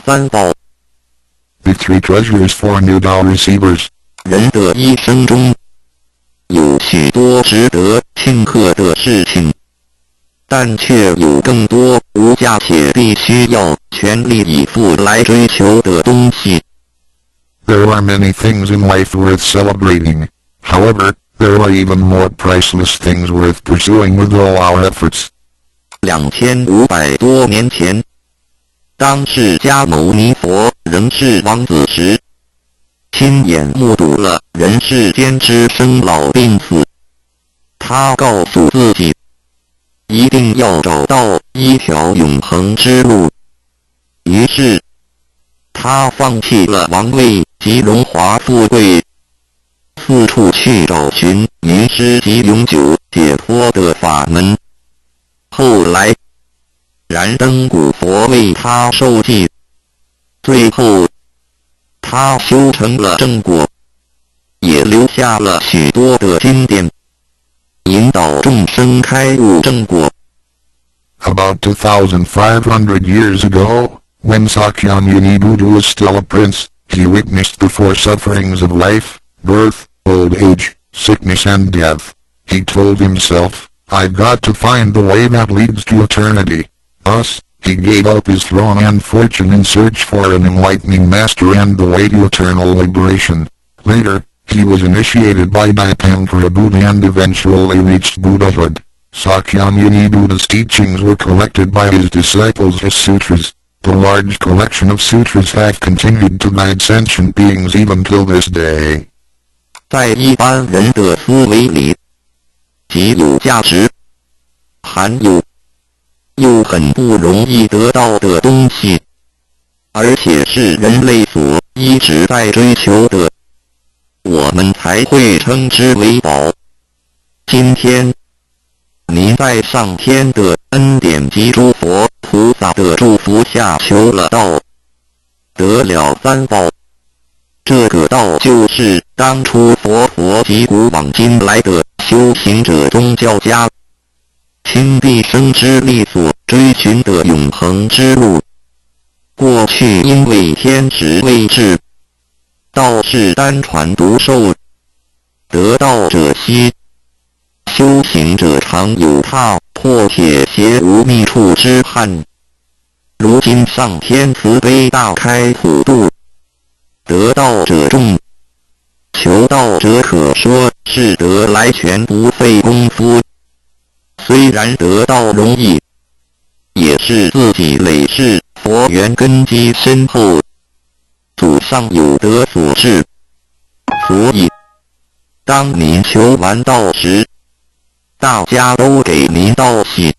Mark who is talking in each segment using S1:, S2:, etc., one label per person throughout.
S1: 三宝。
S2: The three treasures for new Tao receivers.
S1: 人的一生中，有许多值得庆贺的事情，但却有更多无价且必须要全力以赴来追求的东西。
S2: There are many things in life worth celebrating. However, there are even more priceless things worth pursuing with all our efforts.
S1: 2500多年前，当释迦牟尼佛仍是王子时，亲眼目睹了人世间之生老病死。他告诉自己，一定要找到一条永恒之路。于是，他放弃了王位及荣华富贵，四处去找寻迷失及永久解脱的法门。后来，燃灯古佛为他授记，最后，他修成了正果，也留下了许多的经典，引导众生开悟正果。
S2: About 2,500 years ago, when Sakyamuni Buddha was still a prince, he witnessed the four sufferings of life, birth, old age, sickness and death. He told himself, I've got to find the way that leads to eternity. Thus, he gave up his throne and fortune in search for an enlightening master and the way to eternal liberation. Later, he was initiated by Dipankara Buddha and eventually reached Buddhahood. Sakyamuni Buddha's teachings were collected by his disciples as sutras. The large collection of sutras have continued to guide sentient beings even till this day.
S1: 在一般人的思维里，极有价值、含有又很不容易得到的东西，而且是人类所一直在追求的，我们才会称之为宝。今天，您在上天的恩典及诸佛菩萨的祝福下求了道，得了三宝。这个道就是当初佛及古往今来的修行者宗教家倾毕生之力所追寻的永恒之路。过去因为天时未至，道是单传独授，得道者稀，修行者常有踏破铁鞋无觅处之憾。如今上天慈悲大开普渡，得道者众，求道者可说是得来全不费功夫。虽然得道容易，也是自己累世佛缘根基深厚，祖上有德所致。所以，当您求完道时，大家都给您道喜。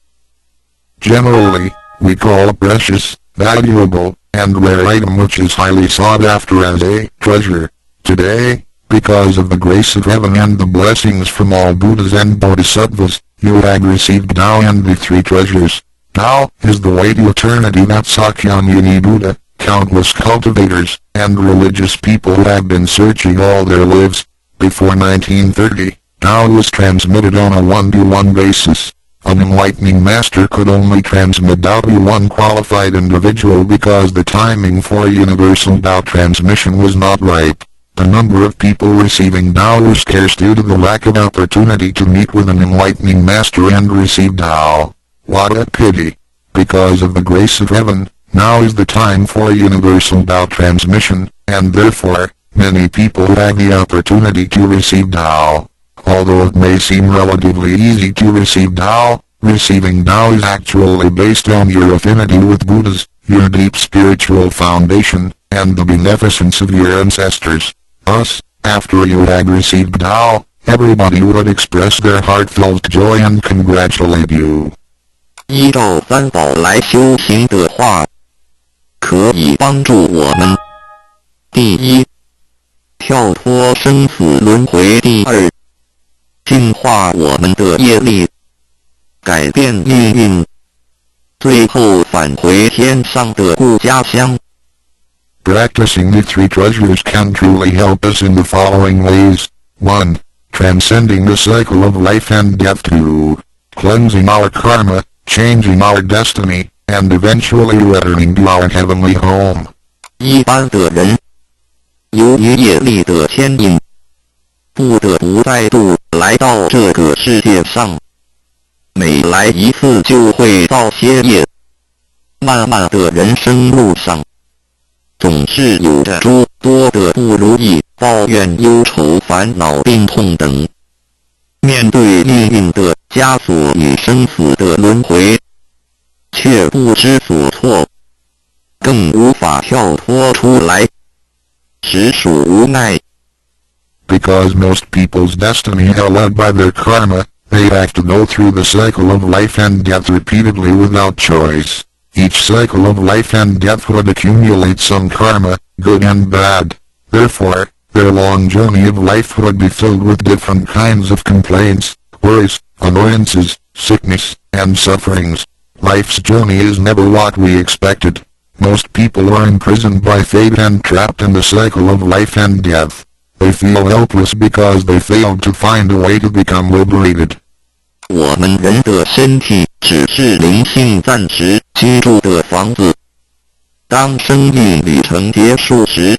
S2: Generally, we call a precious, valuable, and rare item which is highly sought after as a treasure. Today, because of the grace of heaven and the blessings from all Buddhas and Bodhisattvas, you have received Tao and the three treasures. Tao is the way to eternity that Sakyamuni Buddha, countless cultivators, and religious people have been searching all their lives. Before 1930, Tao was transmitted on a one-to-one basis. An enlightening master could only transmit Tao to one qualified individual because the timing for a universal Tao transmission was not ripe. The number of people receiving Tao was scarce due to the lack of opportunity to meet with an enlightening master and receive Tao. What a pity! Because of the grace of heaven, now is the time for a universal Tao transmission, and therefore, many people have the opportunity to receive Tao. Although it may seem relatively easy to receive Tao, receiving Tao is actually based on your affinity with Buddhas, your deep spiritual foundation, and the beneficence of your ancestors. Thus, after you had received Tao, everybody would express their heartfelt joy and congratulate you.
S1: 依照三宝来修行的话，可以帮助我们：第一，跳脱生死轮回；第二，净化我们的业力，改变命运；最后返回天上的故家乡。
S2: Practicing the three treasures can truly help us in the following ways. 1. Transcending the cycle of life and death. 2. Cleansing our karma, changing our destiny, and eventually returning to our heavenly home.
S1: 一般的人，由于业力的牵引，不得不再度来到这个世界上。每来一次就会造些业，漫漫的人生路上，总是有着诸多的不如意、抱怨、忧愁、烦恼、病痛等。面对命运的枷锁与生死的轮回，却不知所措，更无法跳脱出来，实属无奈。
S2: Because most people's destiny are led by their karma, they have to go through the cycle of life and death repeatedly without choice. Each cycle of life and death would accumulate some karma, good and bad. Therefore, their long journey of life would be filled with different kinds of complaints, worries, annoyances, sickness, and sufferings. Life's journey is never what we expected. Most people are imprisoned by fate and trapped in the cycle of life and death. They feel helpless because they failed to find a way to become liberated.
S1: 我们人的身体只是灵性暂时居住的房子，当生命旅程结束时，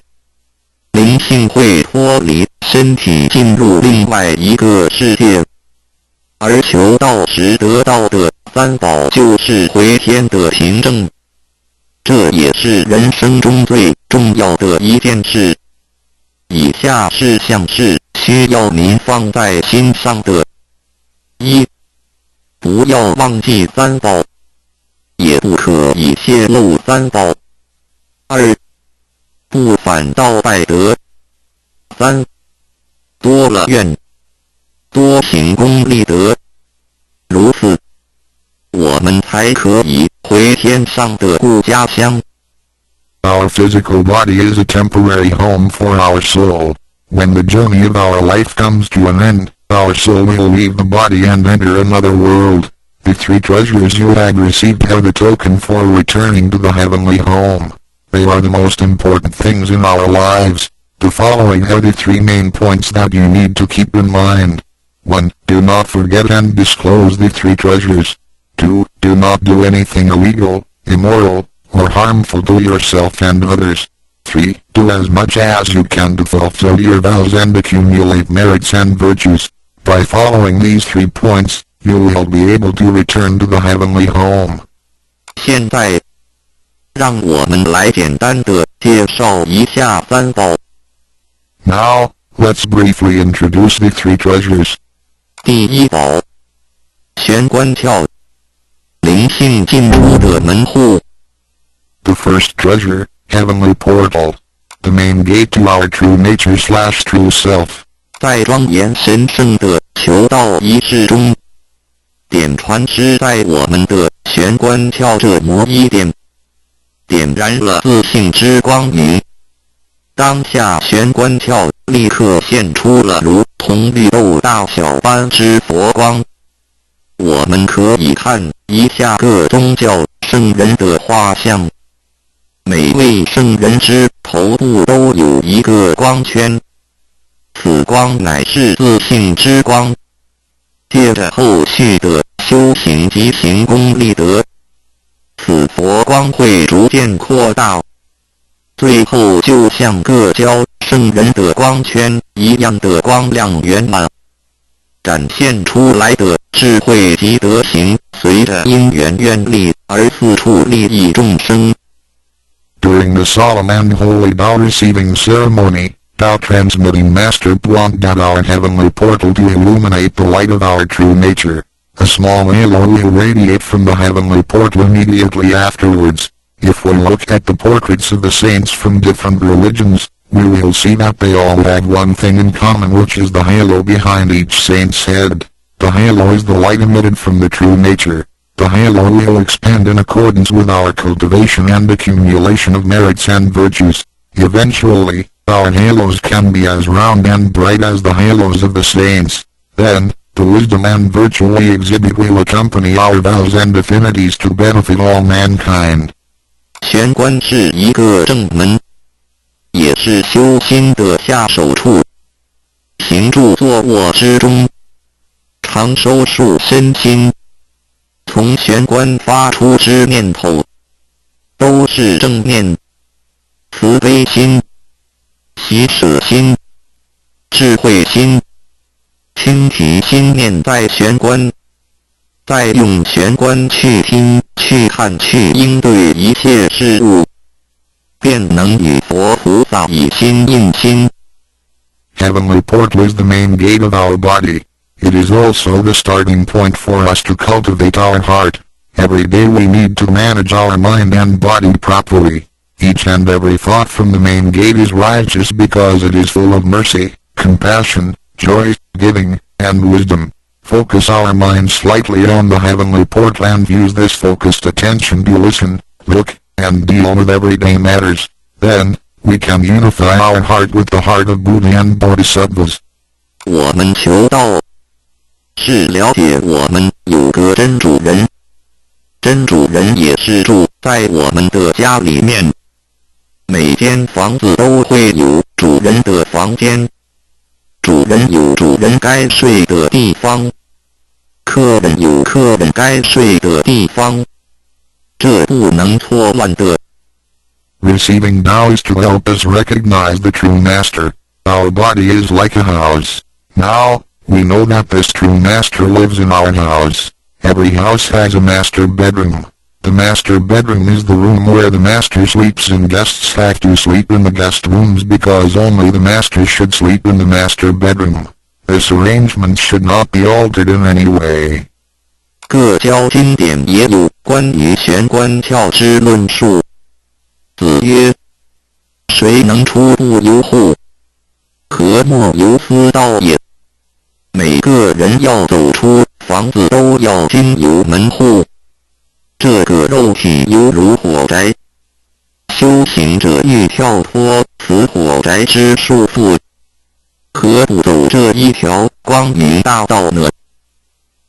S1: 灵性会脱离身体进入另外一个世界，而求道时得到的三宝就是回天的凭证。这也是人生中最重要的一件事。以下事项是需要您放在心上的：一、不要忘记三宝，也不可以泄露三宝；二、不反倒败德；三、多了愿，多行功立德。如此，我们才可以回天上的故家乡。
S2: Our physical body is a temporary home for our soul. When the journey of our life comes to an end, our soul will leave the body and enter another world. The three treasures you have received are the token for returning to the heavenly home. They are the most important things in our lives. The following are the three main points that you need to keep in mind. 1. Do not forget and disclose the three treasures. 2. Do not do anything illegal, immoral, or harmful to yourself and others. 3. Do as much as you can to fulfill your vows and accumulate merits and virtues. By following these 3 points, you will be able to return to the heavenly home.
S1: 现在，让我们来简单的介绍一下三宝。
S2: Now, let's briefly introduce the 3 treasures.
S1: 第一宝，玄关窍，灵性进出的门户。
S2: The first treasure, Heavenly Portal. The main gate to our true nature/true self.
S1: 在庄严神圣的求道仪式中，点传师在我们的玄关窍这魔一点，点燃了自信之光明。当下玄关窍立刻现出了如同绿豆大小般之佛光。我们可以看一下各宗教圣人的画像。每位圣人之头部都有一个光圈，此光乃是自信之光。借着后续的修行及行功立德，此佛光会逐渐扩大，最后就像各教圣人的光圈一样的光亮圆满，展现出来的智慧及德行，随着因缘愿力而四处利益众生。
S2: During the solemn and holy Tao receiving ceremony, Tao transmitting Master pointed at our heavenly portal to illuminate the light of our true nature. A small halo will radiate from the heavenly portal immediately afterwards. If we look at the portraits of the saints from different religions, we will see that they all have one thing in common, which is the halo behind each saint's head. The halo is the light emitted from the true nature. The halo will expand in accordance with our cultivation and accumulation of merits and virtues. Eventually, our halos can be as round and bright as the halos of the saints. Then, the wisdom and virtue we exhibit will accompany our vows and affinities to benefit all mankind.
S1: 玄关是一个正门，也是修心的下手处。行住坐卧之中，常收束身心。从玄关发出之念头，都是正念。慈悲心、喜舍心、智慧心，倾提心念在玄关，再用玄关去听、去看、去应对一切事物，便能与佛菩萨以心印心。
S2: Heavenly portal is the main gate of our body. It is also the starting point for us to cultivate our heart. Every day we need to manage our mind and body properly. Each and every thought from the main gate is righteous because it is full of mercy, compassion, joy, giving, and wisdom. Focus our mind slightly on the heavenly portal and use this focused attention to listen, look, and deal with everyday matters. Then, we can unify our heart with the heart of Buddha and Bodhisattvas.
S1: 我们求道，是了解我们有个真主人，真主人也是住在我们的家里面。每间房子都会有主人的房间，主人有主人该睡的地方，客人有客人该睡的地方，这不能错乱的。
S2: Receiving Tao is to help us recognize the true master. Our body is like a house. Now, we know that this true master lives in our house. Every house has a master bedroom. The master bedroom is the room where the master sleeps and guests have to sleep in the guest rooms because only the master should sleep in the master bedroom. This arrangement should not be altered in any way.
S1: 各教经典也有关于玄关窍之论述。子曰：谁能出不由户？何莫由私道也。每个人要走出房子都要经由门户。这个肉体犹如火宅，修行者欲跳脱此火宅之束缚，何不走这一条光明大道呢？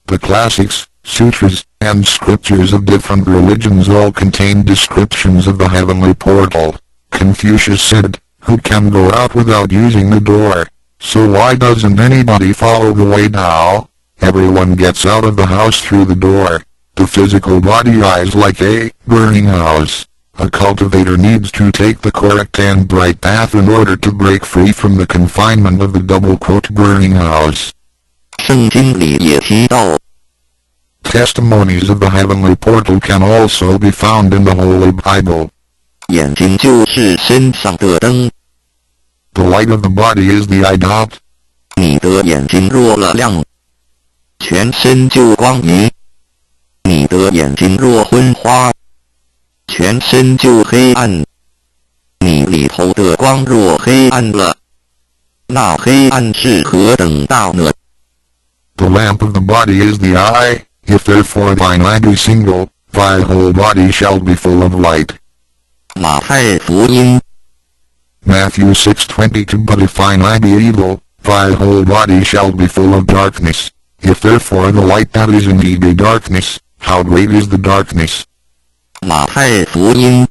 S2: The classics, sutras, and scriptures of different religions all contain descriptions of the heavenly portal. Confucius said, "Who can go out without using the door? So why doesn't anybody follow the way now? Everyone gets out of the house through the door. The physical body is like a burning house. A cultivator needs to take the correct and bright path in order to break free from the confinement of the burning house."
S1: 圣经里也提到，
S2: Testimonies of the heavenly portal can also be found in the Holy Bible.
S1: 眼睛就是身上的灯，
S2: The light of the body is the eye dot.
S1: 你的眼睛若了亮，全身就光明；你的眼睛若昏花，全身就黑暗。你里头的光若黑暗了，那黑暗是何等大呢？
S2: The lamp of the body is the eye. If therefore thine eye be single, thy whole body shall be full of light.
S1: 马太福音
S2: Matthew 6:22 But if thine eye be evil, thy whole body shall be full of darkness. If therefore the light that is in thee be darkness, how great is the darkness?
S1: 马太福音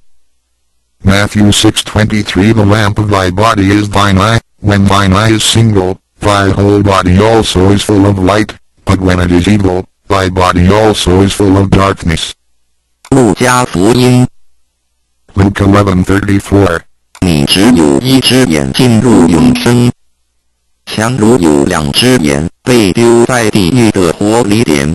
S2: Matthew 6:23 The lamp of thy body is thine eye. When thine eye is single, thy whole body also is full of light, but when it is evil, thy body also is full of darkness.
S1: 路加福音
S2: Luke 11:34
S1: 你只有一只眼进入永生，强如有两只眼被丢在地狱的火里点。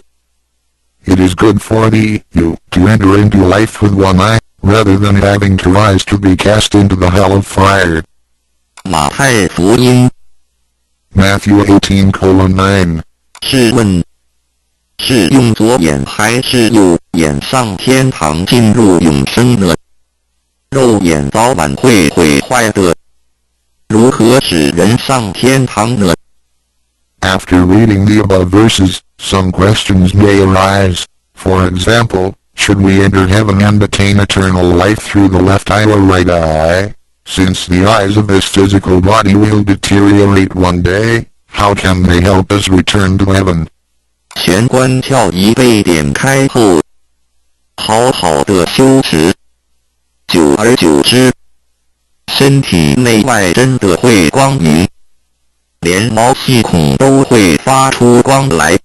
S2: It is good for thee, you, to enter into life with one eye, rather than having two eyes to be cast into the hell of fire.
S1: 马太福音
S2: Matthew 18:9
S1: 试问，是用左眼还是右眼上天堂进入永生呢？肉眼早晚会毁坏的，如何使人上天堂呢？
S2: After reading the above verses, some questions may arise. For example, should we enter heaven and attain eternal life through the left eye or right eye? Since the eyes of this physical body will deteriorate one day, how can they help us return to heaven?
S1: 玄关窍一被点开后，好好的修持，久而久之，身体内外真的会光明，连毛细孔都会发出光来。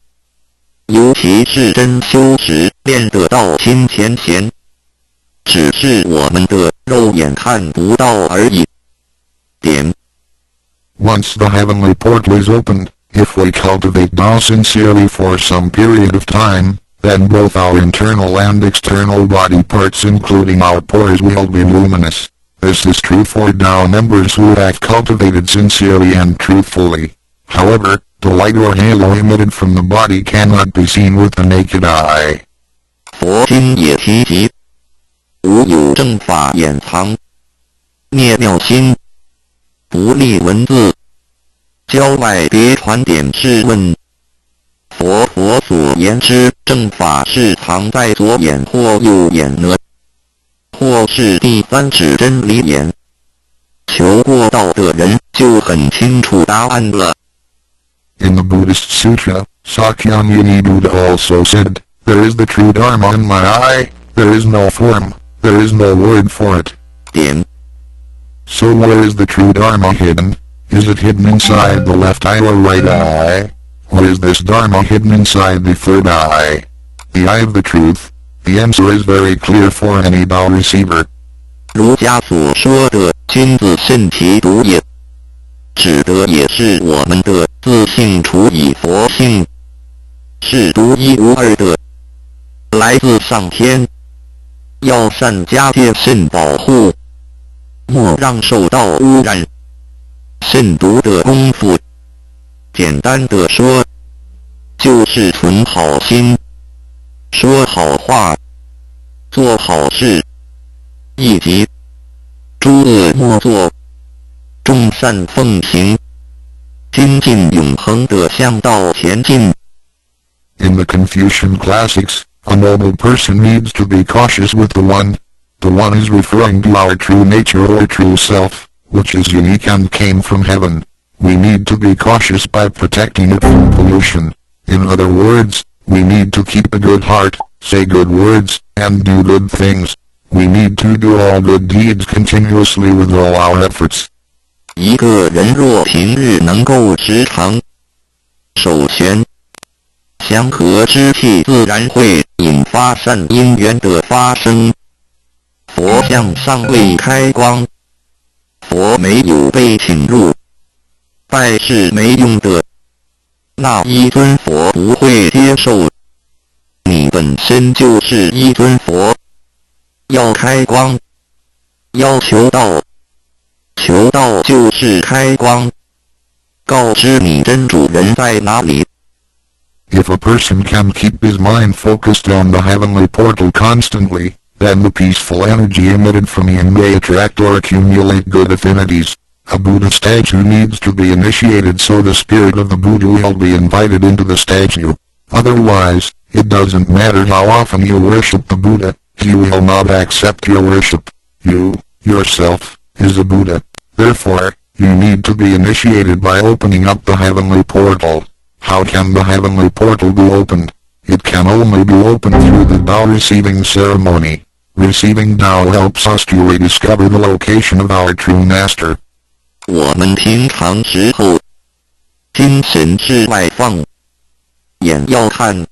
S1: 尤其是真修持练得到心前贤，只是我们的肉肉眼看不到而已。点。
S2: Once the heavenly portal is opened, if we cultivate Tao sincerely for some period of time, then both our internal and external body parts including our pores will be luminous. This is true for Tao members who have cultivated sincerely and truthfully. However, the light or halo emitted from the body cannot be seen with the naked eye.
S1: 佛经也提及，无有正法掩藏，灭妙心，不立文字，教外别传点。试问，佛所言之正法是藏在左眼或右眼呢？或是第三指真理眼？求过道的人就很清楚答案了。
S2: In the Buddhist Sutra, Sakyamuni Buddha also said, "There is the true Dharma in my eye, there is no form, there is no word for it."
S1: 点。
S2: So where is the true Dharma hidden? Is it hidden inside the left eye or right eye? Or is this Dharma hidden inside the third eye? The eye of the truth? The answer is very clear for any Tao receiver.
S1: 儒家所说的君子慎其独也，指的也是我们的自性处以佛性，是独一无二的，来自上天，要善加戒慎保护，莫让受到污染。慎独的功夫，简单的说，就是存好心，说好话，做好事，以及诸恶莫作，众善奉行，精进永恒地向道前进。
S2: In the Confucian classics, a noble person needs to be cautious with the One. The One is referring to our true nature or true self, which is unique and came from heaven. We need to be cautious by protecting it from pollution. In other words, we need to keep a good heart, say good words, and do good things. We need to do all good deeds continuously with all our efforts.
S1: 一个人若平日能够时常守玄相合之气，自然会引发善因缘的发生。佛像尚未开光，佛没有被请入，拜是没用的。那一尊佛不会接受。你本身就是一尊佛，要开光，要求道。 求道就是开光，告知你真主人在哪里。
S2: If a person can keep his mind focused on the heavenly portal constantly, then the peaceful energy emitted from him may attract or accumulate good affinities. A Buddha statue needs to be initiated so the spirit of the Buddha will be invited into the statue. Otherwise, it doesn't matter how often you worship the Buddha, he will not accept your worship. You, yourself, is a Buddha. Therefore, you need to be initiated by opening up the heavenly portal. How can the heavenly portal be opened? It can only be opened through the Tao receiving ceremony. Receiving Tao helps us to rediscover the location of our true master.
S1: 我们平常时候，精神是外放，眼要看，